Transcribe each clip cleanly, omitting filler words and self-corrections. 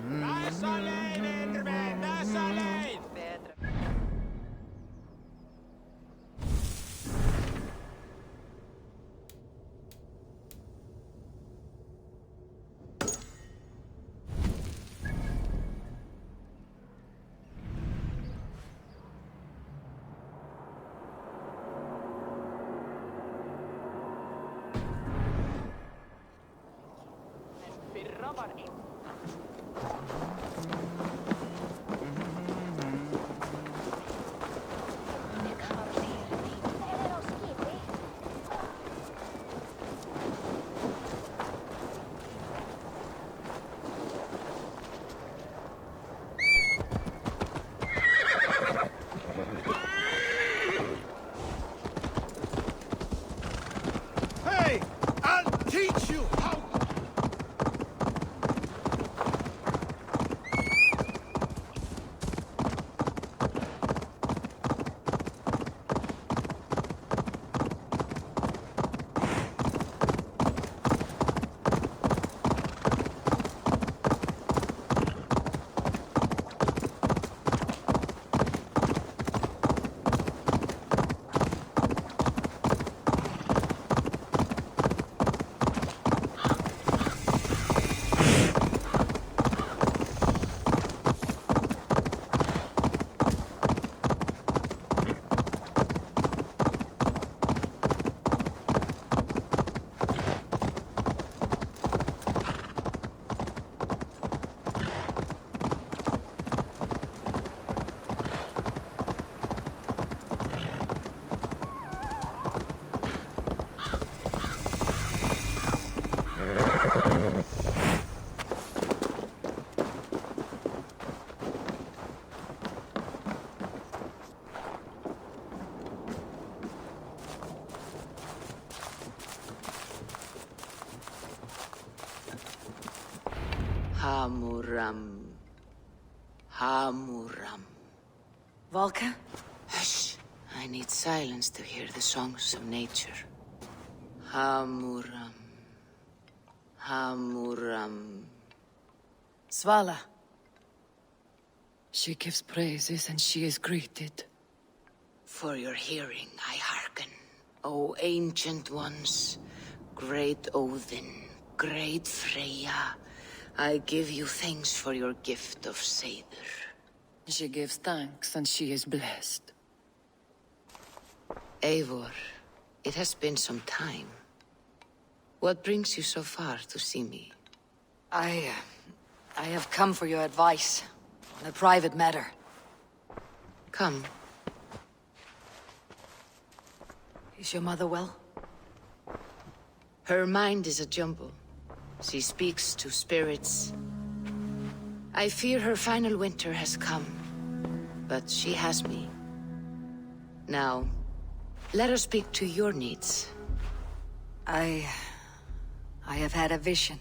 Nice alleen, Enderman! Nice alleen! Hey! I'll teach you how... Hamuram. Hamuram. Volka? Hush. I need silence to hear the songs of nature. Hamuram. Hamuram. Svala. She gives praises and she is greeted. For your hearing I hearken, O ancient ones, great Odin, great Freya. I give you thanks for your gift of Seer. She gives thanks and she is blessed. Eivor, it has been some time. What brings you so far to see me? I have come for your advice on a private matter. Come. Is your mother well? Her mind is a jumble. She speaks to spirits. I fear her final winter has come, but she has me. Now, let her speak to your needs. I have had a vision.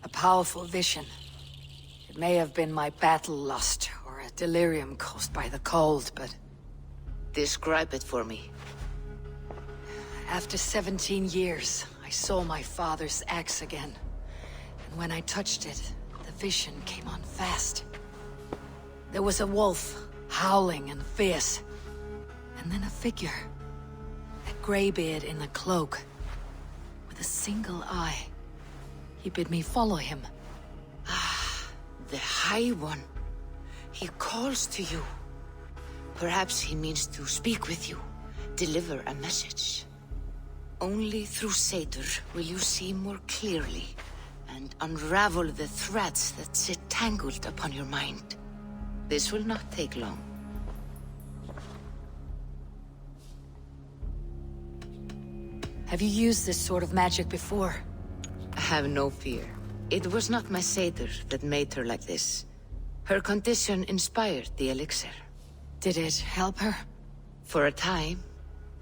A powerful vision. It may have been my battle lust, or a delirium caused by the cold, but... Describe it for me. After 17 years, I saw my father's axe again. And when I touched it, the vision came on fast. There was a wolf, howling and fierce. And then a figure. A graybeard in a cloak. With a single eye. He bid me follow him. Ah, the High One. He calls to you. Perhaps he means to speak with you, deliver a message. Only through Seer will you see more clearly and unravel the threads that sit tangled upon your mind. This will not take long. Have you used this sort of magic before? Have no fear. It was not my Seer that made her like this. Her condition inspired the elixir. Did it help her? For a time,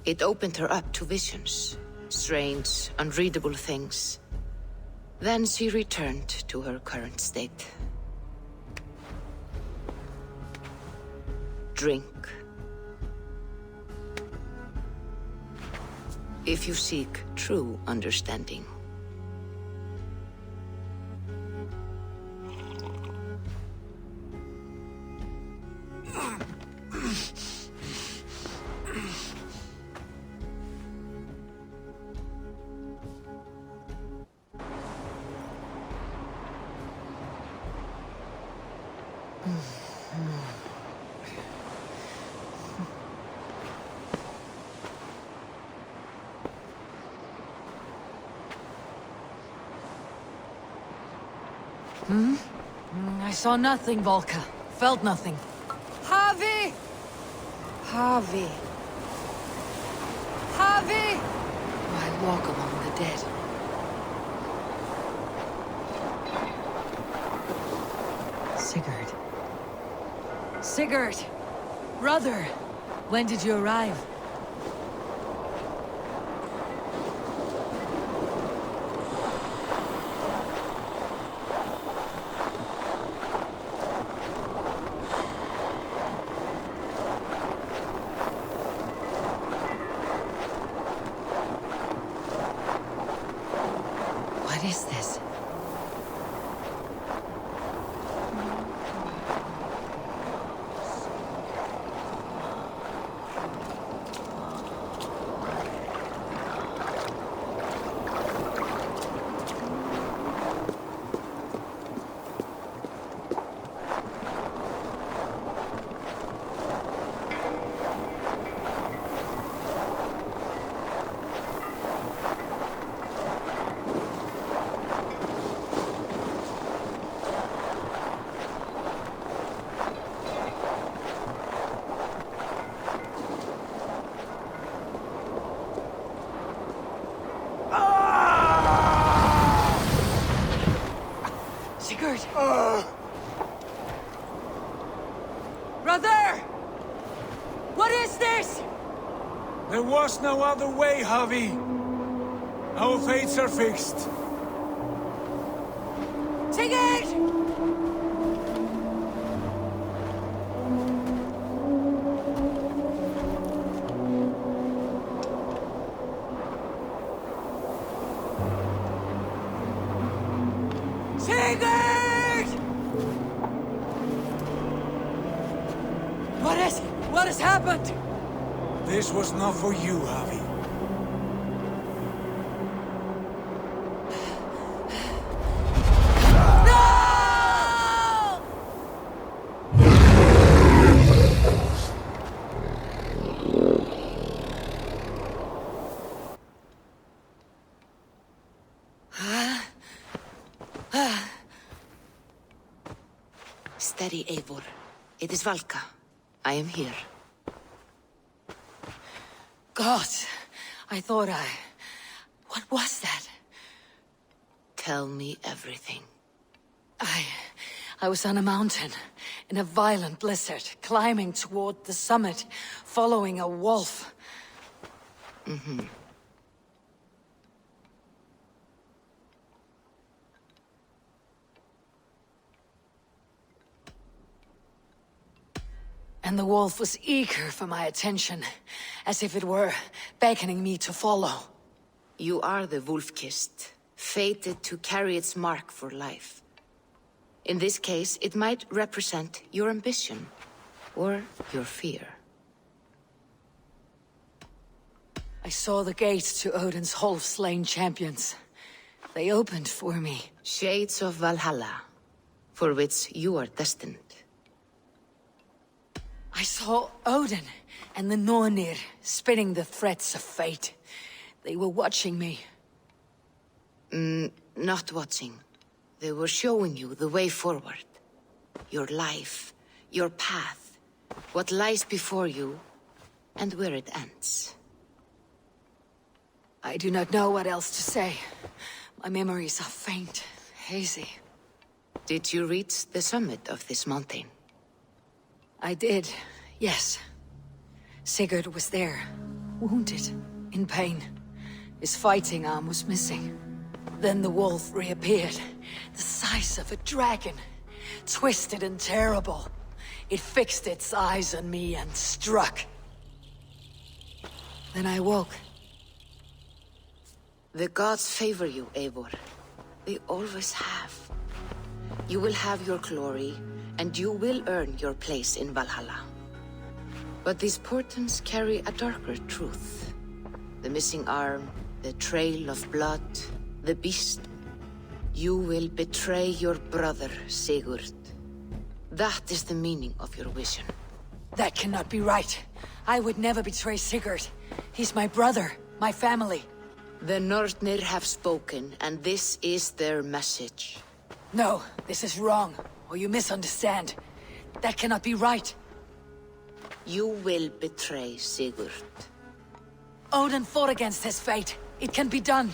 it opened her up to visions. Strange, unreadable things. Then she returned to her current state. Drink. If you seek true understanding. I saw nothing, Volka. Felt nothing. Harvey! Harvey. Harvey! I walk among the dead. Sigurd. Sigurd! Brother! When did you arrive? What is this? Sigurd! Brother! What is this? There was no other way, Javi. Our fates are fixed. Sigurd! Sigurd! What has happened? This was not for you, Javi. No! Steady, Eivor. It is Valka. I am here. God, I thought What was that? Tell me everything. I was on a mountain, in a violent blizzard, climbing toward the summit, following a wolf. And the wolf was eager for my attention, as if it were beckoning me to follow. You are the wolf-kissed, fated to carry its mark for life. In this case, it might represent your ambition, or your fear. I saw the gates to Odin's Hall of Slain Champions. They opened for me. Shades of Valhalla, for which you are destined. I saw Odin and the Nornir spinning the threads of fate. They were watching me. Not watching. They were showing you the way forward. Your life, your path, what lies before you, and where it ends. I do not know what else to say. My memories are faint, hazy. Did you reach the summit of this mountain? I did, yes. Sigurd was there, wounded, in pain. His fighting arm was missing. Then the wolf reappeared, the size of a dragon, twisted and terrible. It fixed its eyes on me and struck. Then I woke. The gods favor you, Eivor. They always have. You will have your glory, and you will earn your place in Valhalla. But these portents carry a darker truth. The missing arm, the trail of blood, the beast. You will betray your brother, Sigurd. That is the meaning of your vision. That cannot be right. I would never betray Sigurd. He's my brother, my family. The Nornir have spoken, and this is their message. No, this is wrong. Or you misunderstand. That cannot be right. You will betray Sigurd. Odin fought against his fate. It can be done.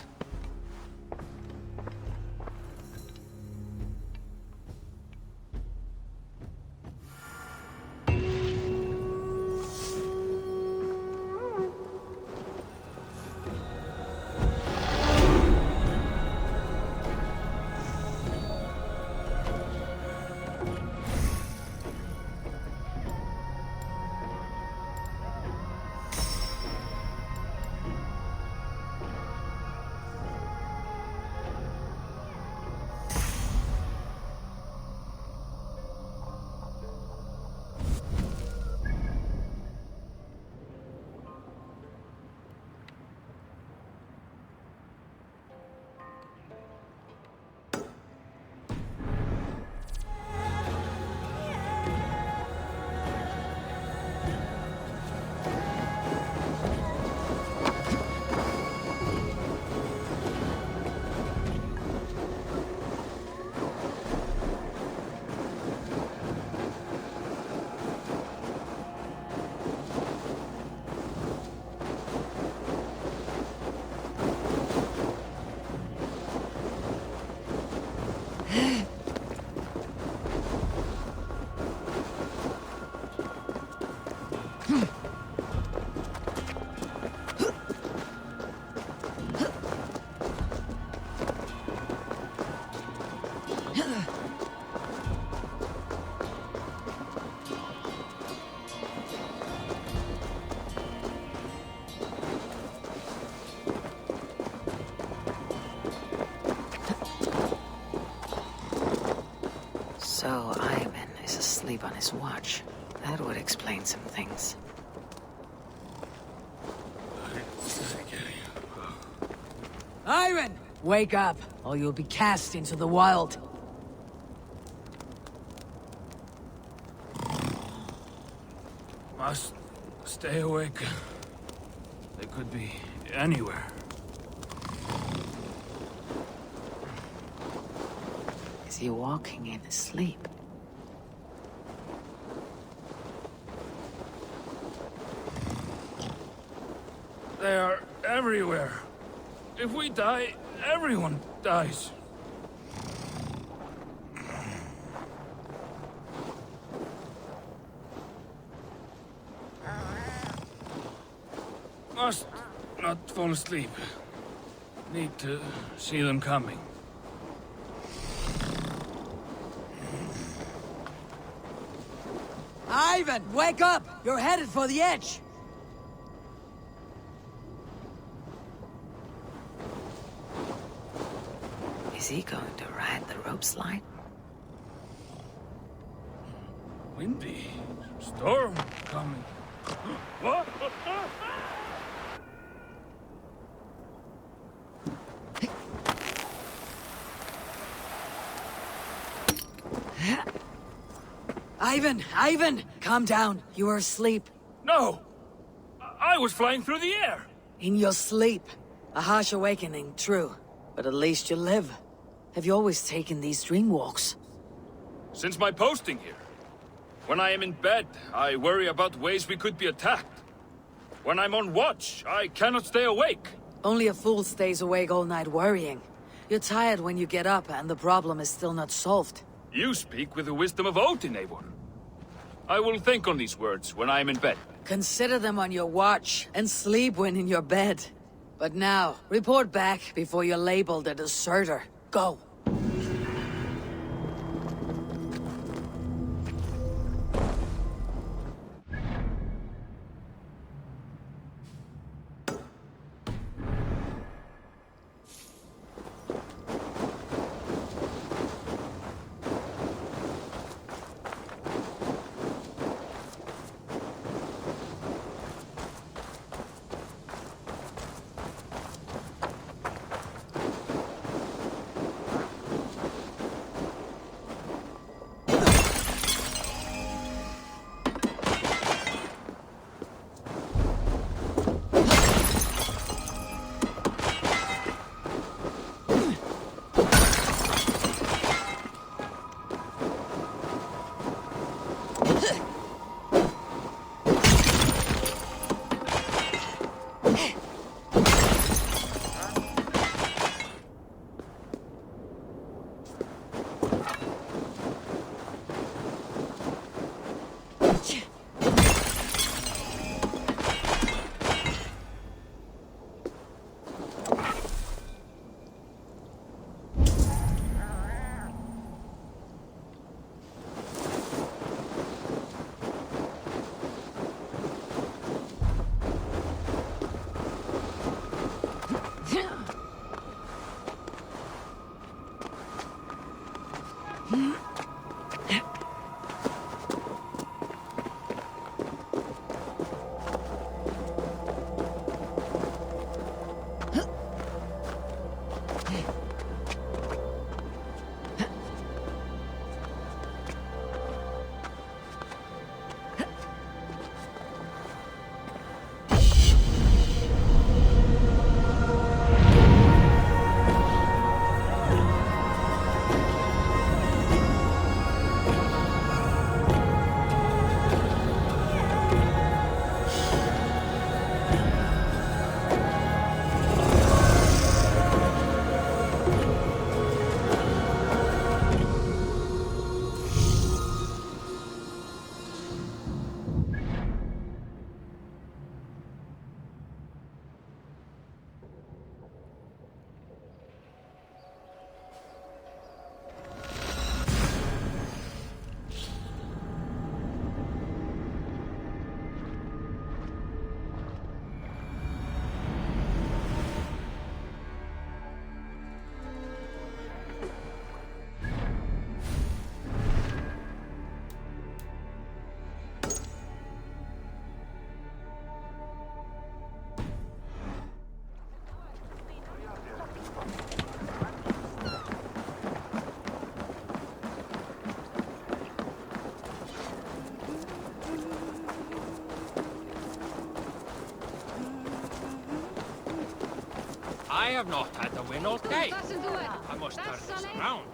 So Ivan is asleep on his watch. That would explain some things. Ivan! Wake up, or you'll be cast into the wild. Must stay awake. They could be anywhere. Is he walking in his sleep? They are everywhere. If we die, everyone dies. Must not fall asleep. Need to see them coming. Ivan, wake up! You're headed for the edge! Is he going to ride the rope slide? Windy. Storm coming. What? Ivan! Calm down. You are asleep. No! I was flying through the air! In your sleep. A harsh awakening, true. But at least you live. Have you always taken these dream walks? Since my posting here. When I am in bed, I worry about ways we could be attacked. When I'm on watch, I cannot stay awake. Only a fool stays awake all night worrying. You're tired when you get up and the problem is still not solved. You speak with the wisdom of Odin, Eivor. I will think on these words when I am in bed. Consider them on your watch and sleep when in your bed. But now, report back before you're labeled a deserter. Go. have not had the win all day. I must turn this around.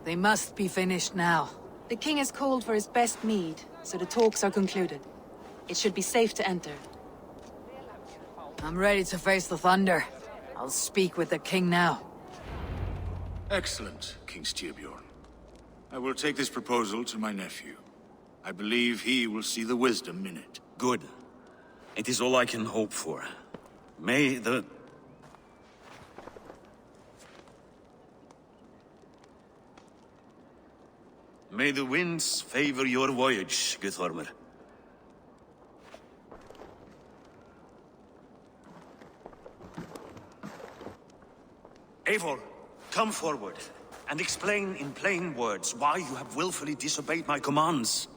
They must be finished now. The king has called for his best mead, so the talks are concluded. It should be safe to enter. I'm ready to face the thunder. I'll speak with the king now. Excellent, King Styrbjorn. I will take this proposal to my nephew. I believe he will see the wisdom in it. Good. It is all I can hope for. May the winds favor your voyage, Guthormer. Eivor, come forward, and explain in plain words why you have willfully disobeyed my commands.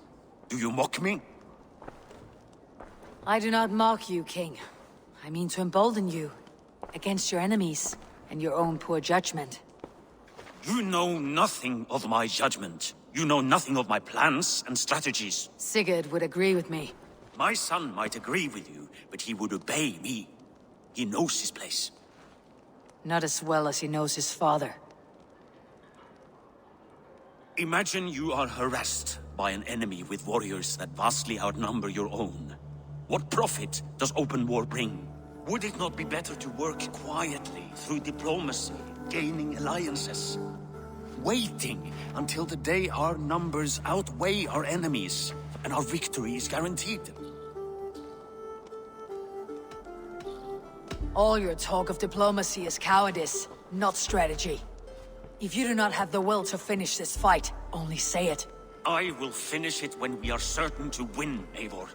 Do you mock me? I do not mock you, King. I mean to embolden you, against your enemies, and your own poor judgment. You know nothing of my judgment. You know nothing of my plans and strategies. Sigurd would agree with me. My son might agree with you, but he would obey me. He knows his place. Not as well as he knows his father. Imagine you are harassed by an enemy with warriors that vastly outnumber your own. What profit does open war bring? Would it not be better to work quietly through diplomacy, gaining alliances? Waiting until the day our numbers outweigh our enemies, and our victory is guaranteed. All your talk of diplomacy is cowardice, not strategy. If you do not have the will to finish this fight, only say it. I will finish it when we are certain to win, Eivor.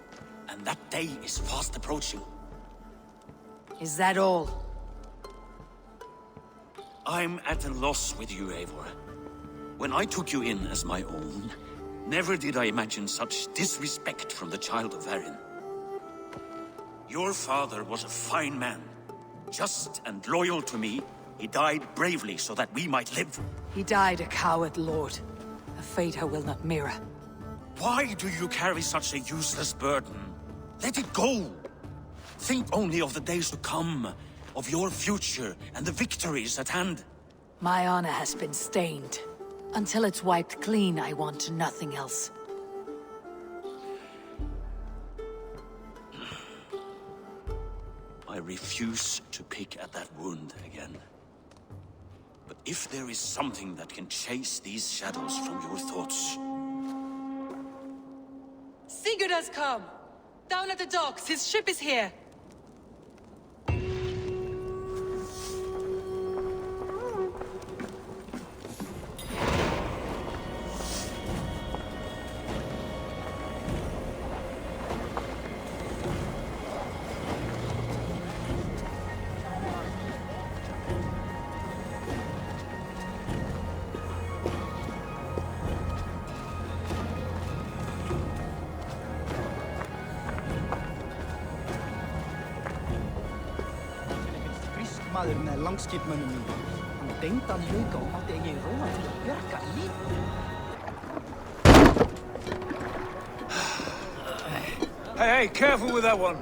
And that day is fast approaching. Is that all? I'm at a loss with you, Eivor. When I took you in as my own, never did I imagine such disrespect from the child of Varin. Your father was a fine man. Just and loyal to me, he died bravely so that we might live. He died a coward, Lord. A fate I will not mirror. Why do you carry such a useless burden? Let it go! Think only of the days to come, of your future and the victories at hand. My honor has been stained. Until it's wiped clean, I want nothing else. I refuse to pick at that wound again. But if there is something that can chase these shadows from your thoughts... Sigurd has come! Down at the docks, his ship is here! Maður með langskipmönnum mínum. Hann deyndan hauka og mátti eigi róa til að bjarga lífi. Hey, careful with that one.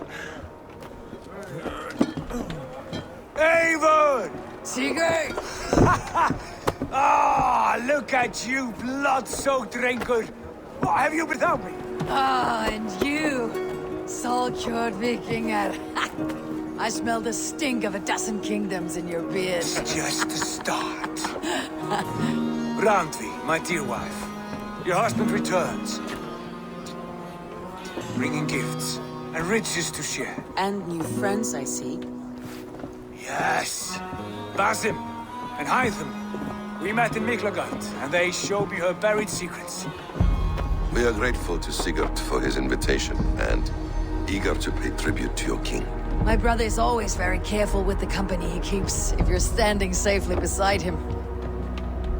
Eivor! Sigurd! Ah, look at you, blood-soaked drinker. What have you without me? Ah, and you, Solkjord Vikinger. I smell the stink of 12 kingdoms in your beard. It's just the start. Randvi, my dear wife, your husband returns. Bringing gifts and riches to share. And new friends, I see. Yes. Basim and Hytham. We met in Miklagard, and they showed me her buried secrets. We are grateful to Sigurd for his invitation, and eager to pay tribute to your king. My brother is always very careful with the company he keeps, if you're standing safely beside him.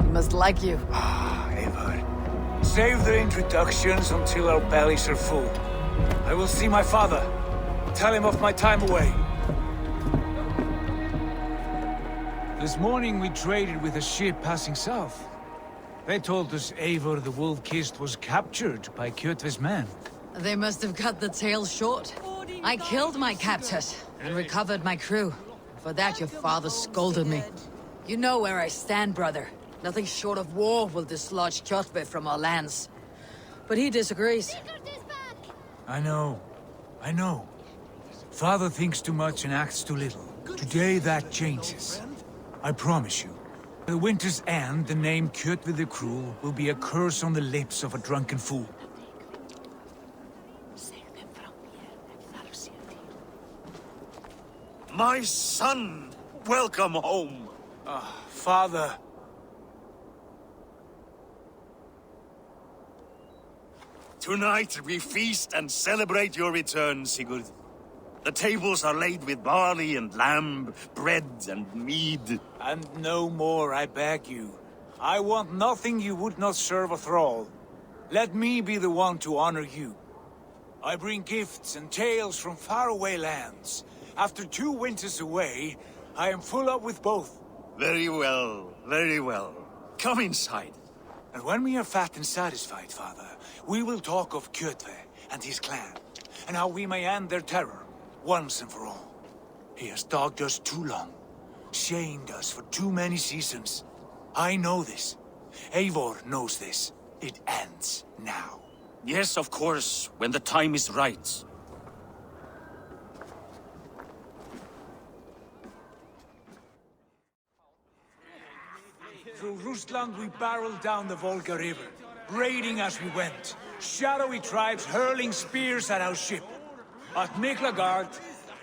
He must like you. Ah, Eivor. Save the introductions until our bellies are full. I will see my father. Tell him of my time away. This morning we traded with a ship passing south. They told us Eivor the Wolf-Kissed was captured by Kjotve's men. They must have cut the tail short. I killed my captors and recovered my crew. For that, your father scolded me. You know where I stand, brother. Nothing short of war will dislodge Kjotve from our lands. But he disagrees. I know. Father thinks too much and acts too little. Today that changes. I promise you. At the winter's end, the name Kjotve the Cruel will be a curse on the lips of a drunken fool. My son! Welcome home! Father. Tonight we feast and celebrate your return, Sigurd. The tables are laid with barley and lamb, bread and mead. And no more, I beg you. I want nothing you would not serve a thrall. Let me be the one to honor you. I bring gifts and tales from faraway lands. After 2 winters away, I am full up with both. Very well, very well. Come inside. And when we are fat and satisfied, Father, we will talk of Kjotve and his clan, and how we may end their terror, once and for all. He has dogged us too long, shamed us for too many seasons. I know this. Eivor knows this. It ends now. Yes, of course, when the time is right. Through Rusland we barreled down the Volga River, raiding as we went. Shadowy tribes hurling spears at our ship. At Miklagard,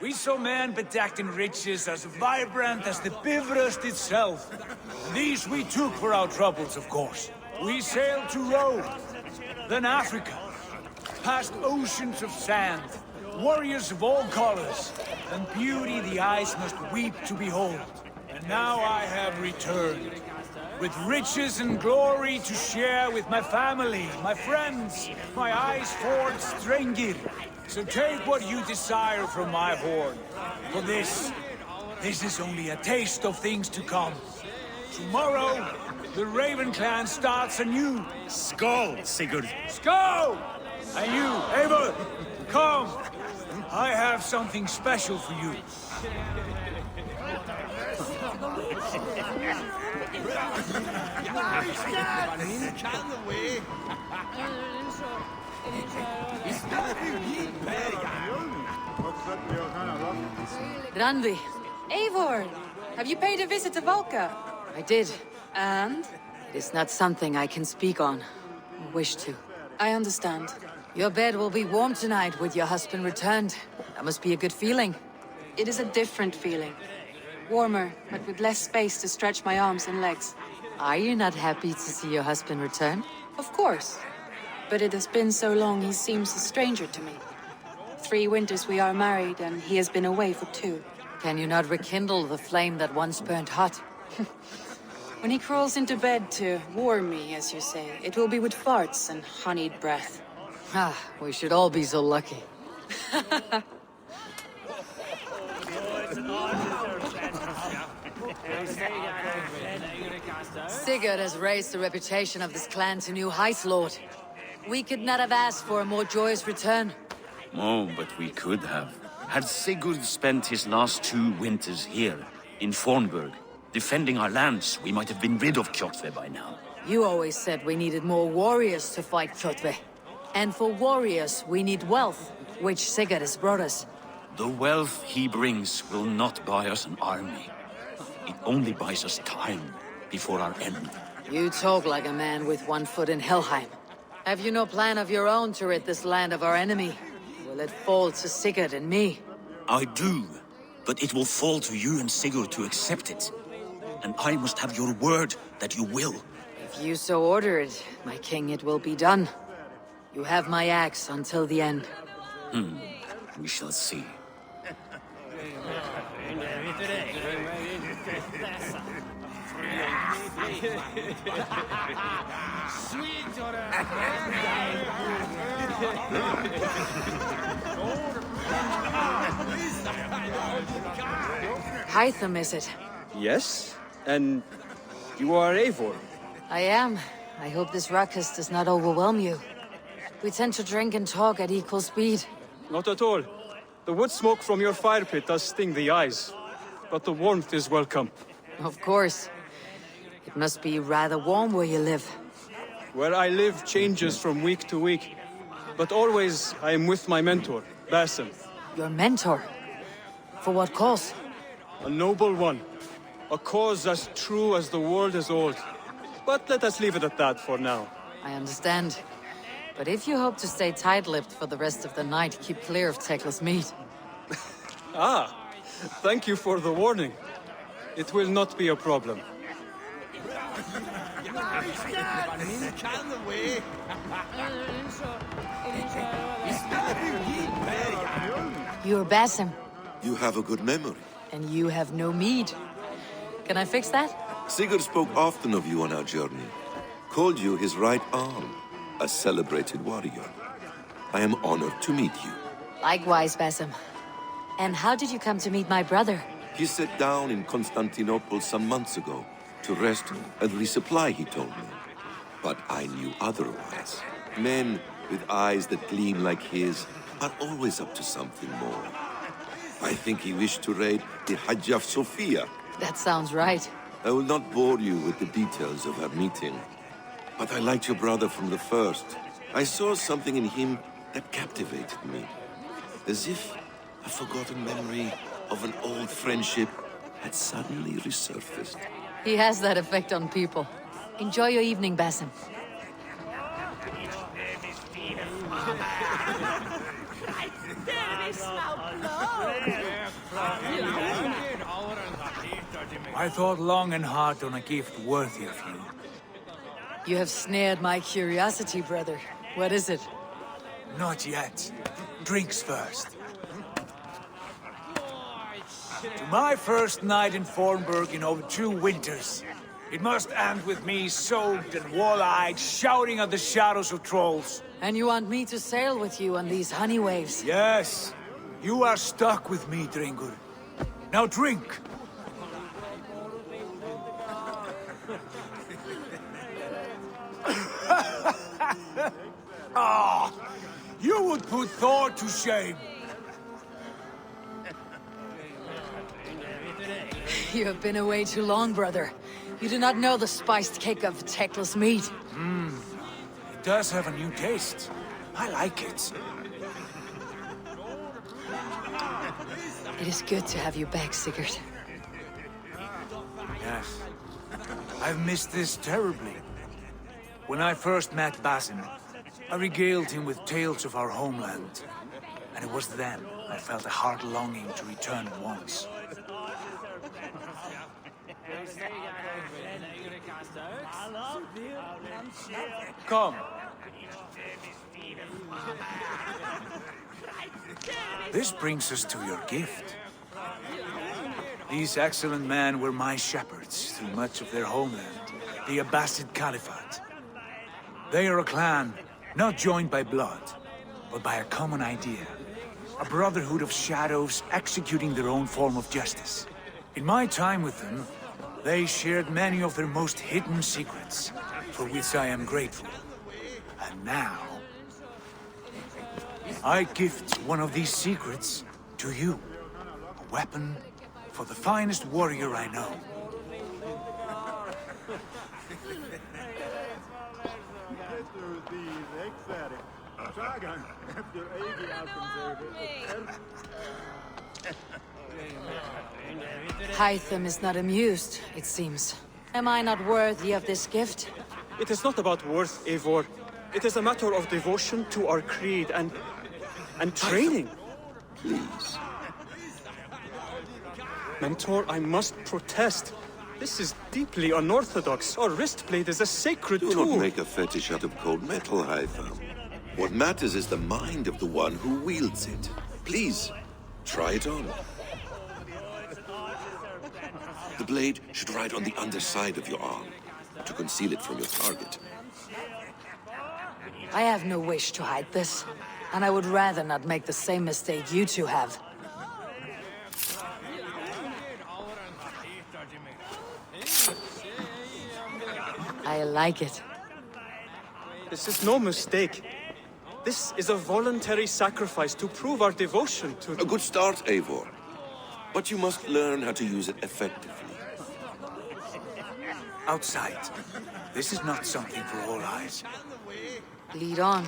we saw men bedecked in riches as vibrant as the Bifrost itself. These we took for our troubles, of course. We sailed to Rome, then Africa, past oceans of sand, warriors of all colors, and beauty the eyes must weep to behold. And now I have returned, with riches and glory to share with my family, my friends, my eyes-forged Strengir. So take what you desire from my hoard. For this is only a taste of things to come. Tomorrow, the Raven clan starts anew. Skål, Sigurd. Skål! And you, Eivor, come. I have something special for you. Randvi, Eivor! Have you paid a visit to Valka? I did. And? It is not something I can speak on. Or wish to. I understand. Your bed will be warm tonight with your husband returned. That must be a good feeling. It is a different feeling. Warmer, but with less space to stretch my arms and legs. Are you not happy to see your husband return? Of course. But it has been so long he seems a stranger to me. 3 winters we are married, and he has been away for 2. Can you not rekindle the flame that once burned hot? When he crawls into bed to warm me, as you say, it will be with farts and honeyed breath. Ah, we should all be so lucky. Sigurd has raised the reputation of this clan to new heights, Lord. We could not have asked for a more joyous return. Oh, but we could have. Had Sigurd spent his last 2 winters here, in Fornburg, defending our lands, we might have been rid of Kjotve by now. You always said we needed more warriors to fight Kjotve. And for warriors, we need wealth, which Sigurd has brought us. The wealth he brings will not buy us an army. It only buys us time before our end. You talk like a man with one foot in Helheim. Have you no plan of your own to rid this land of our enemy? Will it fall to Sigurd and me? I do, but it will fall to you and Sigurd to accept it. And I must have your word that you will. If you so order it, my king, it will be done. You have my axe until the end. We shall see. Hytham, is it? Yes, and you are Eivor. I am. I hope this ruckus does not overwhelm you. We tend to drink and talk at equal speed. Not at all. The wood smoke from your fire pit does sting the eyes. but the warmth is welcome. Of course. It must be rather warm where you live. Where I live changes from week to week, but always I am with my mentor, Basim. Your mentor? For what cause? A noble one. A cause as true as the world is old. But let us leave it at that for now. I understand. But if you hope to stay tight-lipped for the rest of the night, keep clear of Tekla's meat. Ah, thank you for the warning. It will not be a problem. You're Basim, You have a good memory. and you have no mead. Can I fix that? Sigurd spoke often of you on our journey. Called you his right arm, a celebrated warrior. I am honored to meet you. Likewise, Basim. And how did you come to meet my brother? He sat down in Constantinople some months ago to rest and resupply, he told me. But I knew otherwise. Men with eyes that gleam like his are always up to something more. I think he wished to raid the Hagia Sophia. That sounds right. I will not bore you with the details of our meeting. But I liked your brother from the first. I saw something in him that captivated me. As if a forgotten memory of an old friendship had suddenly resurfaced. He has that effect on people. Enjoy your evening, Basim. I thought long and hard on a gift worthy of you. You have snared my curiosity, brother. What is it? Not yet. Drinks first. To my first night in Fornburg in over 2 winters. It must end with me soaked and wall-eyed, shouting at the shadows of trolls. And you want me to sail with you on these honey waves? Yes. You are stuck with me, Dringur. Now drink! Ah, you would put Thor to shame. You have been away too long, brother. You do not know the spiced cake of Tekla's meat. It does have a new taste. I like it. It is good to have you back, Sigurd. Yes. I've missed this terribly. When I first met Basim, I regaled him with tales of our homeland. And it was then I felt a heart longing to return at once. Come. This brings us to your gift. These excellent men were my shepherds through much of their homeland, the Abbasid Caliphate. They are a clan, not joined by blood, but by a common idea. A brotherhood of shadows executing their own form of justice. In my time with them, they shared many of their most hidden secrets, for which I am grateful. And now, I gift one of these secrets to you. A weapon for the finest warrior I know. Hytham is not amused, it seems. Am I not worthy of this gift? It is not about worth, Eivor. It is a matter of devotion to our creed and training. Please. Mentor, I must protest. This is deeply unorthodox. Our wrist blade is a sacred Do tool. not make a fetish out of cold metal, Hytham. What matters is the mind of the one who wields it. Please, try it on. The blade should ride on the underside of your arm, to conceal it from your target. I have no wish to hide this, and I would rather not make the same mistake you two have. I like it. This is no mistake. This is a voluntary sacrifice to prove our devotion to... A good start, Eivor. but you must learn how to use it effectively. Outside. This is not something for all eyes. Lead on.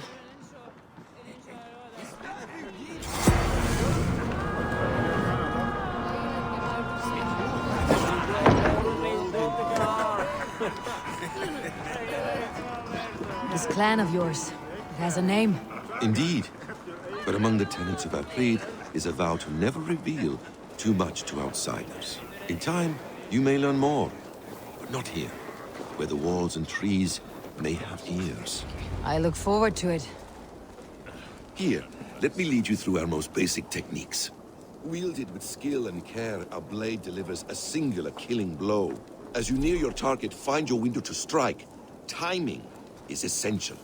This clan of yours, it has a name. Indeed. But among the tenets of our creed is a vow to never reveal too much to outsiders. In time, you may learn more, but not here, where the walls and trees may have ears. I look forward to it. Here, let me lead you through our most basic techniques. Wielded with skill and care, our blade delivers a singular killing blow. As you near your target, find your window to strike. Timing is essential.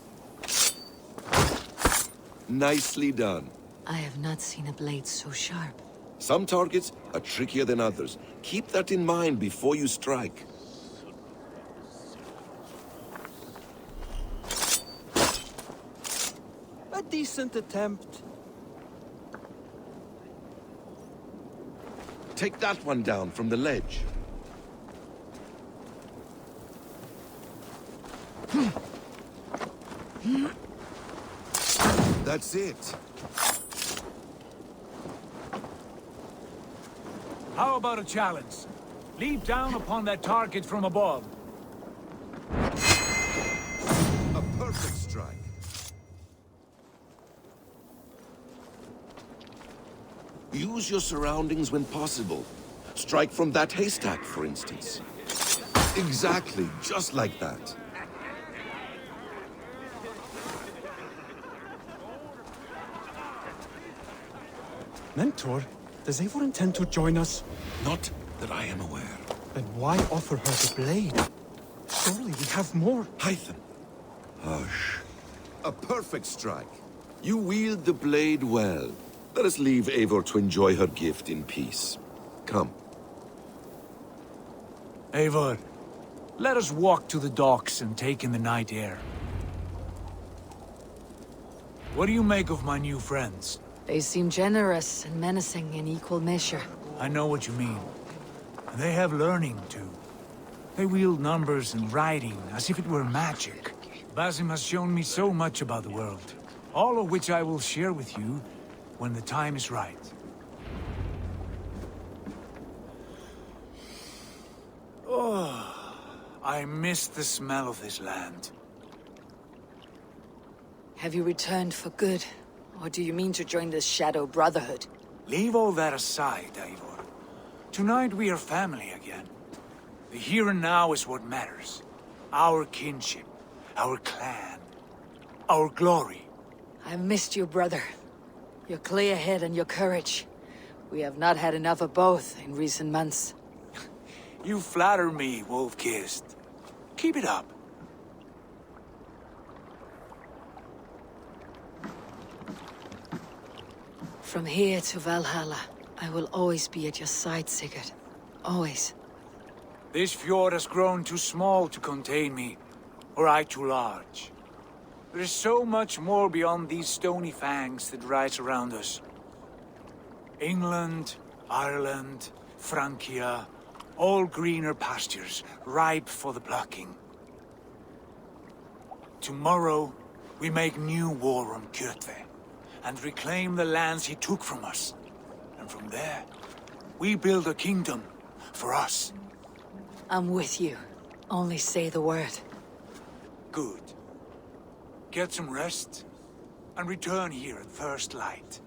Nicely done. I have not seen a blade so sharp. Some targets are trickier than others. Keep that in mind before you strike. A decent attempt. Take that one down from the ledge. That's it. How about a challenge? Leap down upon that target from above. A perfect strike. Use your surroundings when possible. Strike from that haystack, for instance. Exactly, just like that. Mentor, does Eivor intend to join us? Not that I am aware. Then why offer her the blade? Surely we have more. Hytham. Hush. A perfect strike. You wield the blade well. Let us leave Eivor to enjoy her gift in peace. Come. Eivor, let us walk to the docks and take in the night air. What do you make of my new friends? They seem generous and menacing in equal measure. I know what you mean. And they have learning, too. They wield numbers and writing as if it were magic. Basim has shown me so much about the world, all of which I will share with you when the time is right. Oh, I miss the smell of this land. Have you returned for good? Or do you mean to join the Shadow Brotherhood? Leave all that aside, Eivor. Tonight we are family again. The here and now is what matters. Our kinship, our clan, our glory. I've missed you, brother. Your clear head and your courage. We have not had enough of both in recent months. You flatter me, Wolf-Kissed. Keep it up. From here to Valhalla, I will always be at your side, Sigurd. Always. This fjord has grown too small to contain me, or I too large. There is so much more beyond these stony fangs that rise around us. England, Ireland, Francia, all greener pastures, ripe for the plucking. Tomorrow, we make new war on Kjotve, and reclaim the lands he took from us. And from there, we build a kingdom for us. I'm with you. Only say the word. Good. Get some rest, and return here at first light.